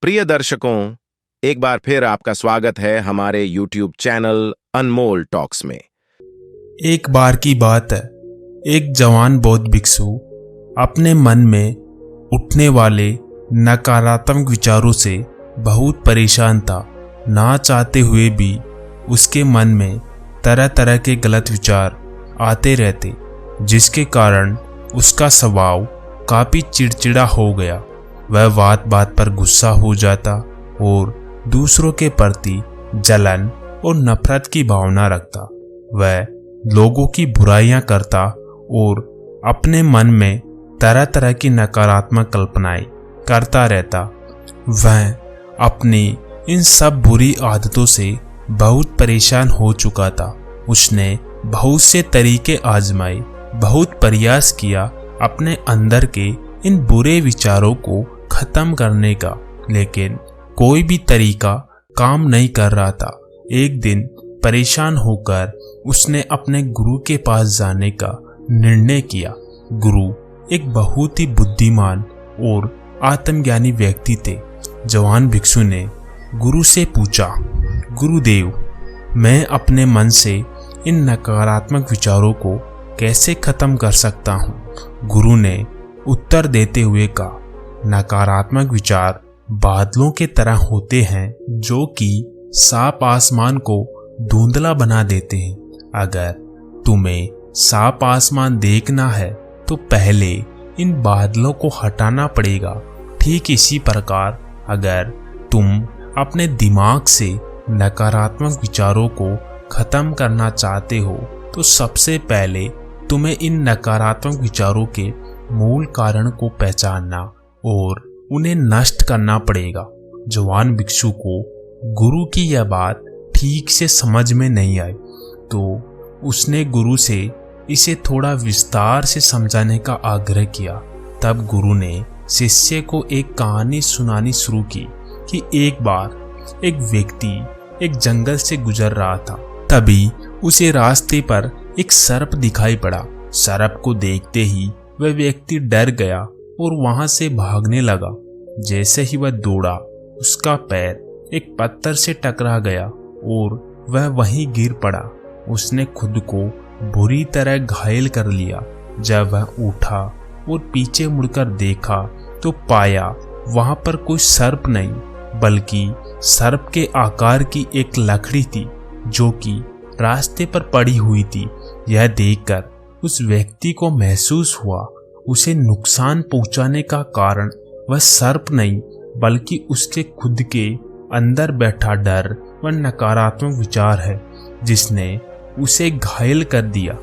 प्रिय दर्शकों, एक बार फिर आपका स्वागत है हमारे YouTube चैनल अनमोल टॉक्स में। एक बार की बात है, एक जवान बौद्ध भिक्षु अपने मन में उठने वाले नकारात्मक विचारों से बहुत परेशान था। ना चाहते हुए भी उसके मन में तरह तरह के गलत विचार आते रहते, जिसके कारण उसका स्वभाव काफी चिड़चिड़ा हो गया। वह बात बात पर गुस्सा हो जाता और दूसरों के प्रति जलन और नफरत की भावना रखता। वह लोगों की बुराइयां करता और अपने मन में तरह तरह की नकारात्मक कल्पनाएं करता रहता। वह अपनी इन सब बुरी आदतों से बहुत परेशान हो चुका था। उसने बहुत से तरीके आजमाए, बहुत प्रयास किया अपने अंदर के इन बुरे विचारों को खत्म करने का, लेकिन कोई भी तरीका काम नहीं कर रहा था। एक दिन परेशान होकर उसने अपने गुरु के पास जाने का निर्णय किया। गुरु एक बहुत ही बुद्धिमान और आत्मज्ञानी व्यक्ति थे। जवान भिक्षु ने गुरु से पूछा, गुरुदेव, मैं अपने मन से इन नकारात्मक विचारों को कैसे खत्म कर सकता हूँ? गुरु ने उत्तर देते हुए कहा, नकारात्मक विचार बादलों के तरह होते हैं जो कि साफ आसमान को धुंधला बना देते हैं। अगर तुम्हें साफ आसमान देखना है तो पहले इन बादलों को हटाना पड़ेगा। ठीक इसी प्रकार अगर तुम अपने दिमाग से नकारात्मक विचारों को खत्म करना चाहते हो तो सबसे पहले तुम्हें इन नकारात्मक विचारों के मूल कारण को पहचानना और उन्हें नष्ट करना पड़ेगा। जवान भिक्षु को गुरु की यह बात ठीक से समझ में नहीं आई, तो उसने गुरु से इसे थोड़ा विस्तार से समझाने का आग्रह किया। तब गुरु ने शिष्य को एक कहानी सुनानी शुरू की कि एक बार एक व्यक्ति एक जंगल से गुजर रहा था। तभी उसे रास्ते पर एक सर्प दिखाई पड़ा। सर्प को देखते ही वह व्यक्ति डर गया और वहां से भागने लगा। जैसे ही वह दौड़ा, उसका पैर एक पत्थर से टकरा गया और वह वहीं गिर पड़ा। उसने खुद को बुरी तरह घायल कर लिया। जब वह उठा और पीछे मुड़कर देखा तो पाया वहां पर कोई सर्प नहीं, बल्कि सर्प के आकार की एक लकड़ी थी जो कि रास्ते पर पड़ी हुई थी। यह देखकर उस व्यक्ति को महसूस हुआ उसे नुकसान पहुंचाने का कारण वह सर्प नहीं, बल्कि उसके खुद के अंदर बैठा डर व नकारात्मक विचार है, जिसने उसे घायल कर दिया।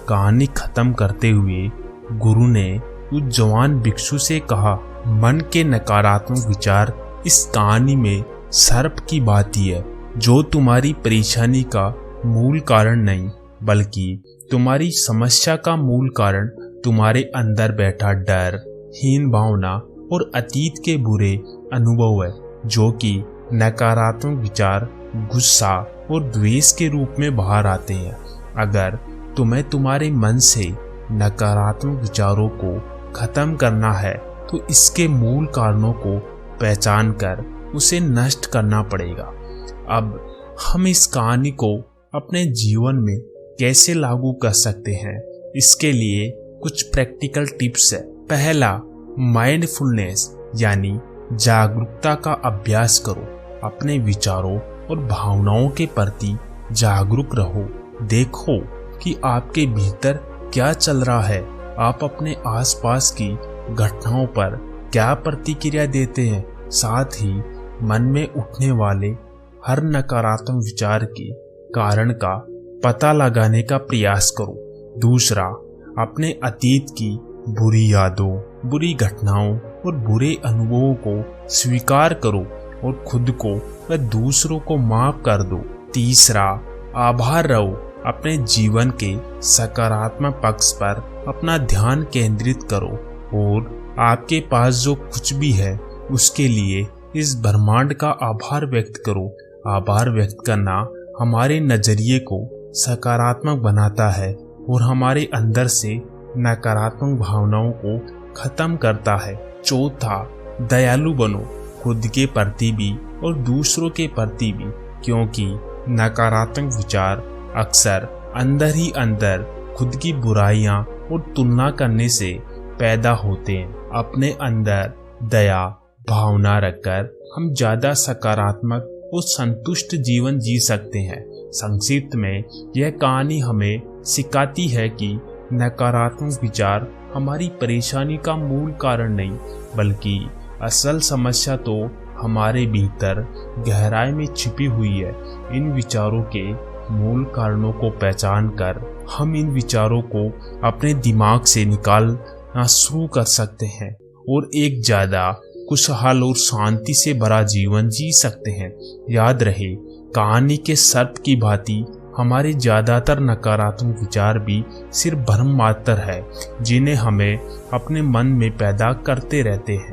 कहानी खत्म करते हुए गुरु ने उस जवान भिक्षु से कहा, मन के नकारात्मक विचार इस कहानी में सर्प की बात ही है, जो तुम्हारी परेशानी का मूल कारण नहीं, बल्कि तुम्हारी समस्या का मूल कारण तुम्हारे अंदर बैठा डर, हीन भावना और अतीत के बुरे अनुभव है, जो कि नकारात्मक विचार, गुस्सा और द्वेष के रूप में बाहर आते हैं। अगर तुम्हें तुम्हारे मन से नकारात्मक विचारों को खत्म करना है तो इसके मूल कारणों को पहचान कर उसे नष्ट करना पड़ेगा। अब हम इस कहानी को अपने जीवन में कैसे लागू कर सकते हैं, इसके लिए कुछ प्रैक्टिकल टिप्स है। पहला, माइंडफुलनेस यानी जागरूकता का अभ्यास करो। अपने विचारों और भावनाओं के प्रति जागरूक रहो। देखो कि आपके भीतर क्या चल रहा है। आप अपने आसपास की घटनाओं पर क्या प्रतिक्रिया देते हैं। साथ ही मन में उठने वाले हर नकारात्मक विचार के कारण का पता लगाने का प्रयास करो। दूसरा, अपने अतीत की बुरी यादों, बुरी घटनाओं और बुरे अनुभवों को स्वीकार करो और खुद को व दूसरों को माफ कर दो। तीसरा, आभार रहो। अपने जीवन के सकारात्मक पक्ष पर अपना ध्यान केंद्रित करो और आपके पास जो कुछ भी है उसके लिए इस ब्रह्मांड का आभार व्यक्त करो। आभार व्यक्त करना हमारे नजरिए को सकारात्मक बनाता है और हमारे अंदर से नकारात्मक भावनाओं को खत्म करता है। चौथा, दयालु बनो। खुद के प्रति भी और दूसरों के प्रति भी, क्योंकि नकारात्मक विचार अक्सर अंदर ही अंदर खुद की बुराइयां और तुलना करने से पैदा होते हैं। अपने अंदर दया भावना रखकर हम ज्यादा सकारात्मक और संतुष्ट जीवन जी सकते हैं। संक्षिप्त में यह कहानी हमें सिखाती है कि नकारात्मक विचार हमारी परेशानी का मूल कारण नहीं, बल्कि असल समस्या तो हमारे भीतर गहराई में छिपी हुई है। इन विचारों के मूल कारणों को पहचान कर हम इन विचारों को अपने दिमाग से निकालना शुरू कर सकते हैं और एक ज्यादा खुशहाल और शांति से भरा जीवन जी सकते हैं। याद रहे, कहानी के सर्प की भांति हमारे ज्यादातर नकारात्मक विचार भी सिर्फ भ्रम मात्र है, जिन्हें हमें अपने मन में पैदा करते रहते हैं।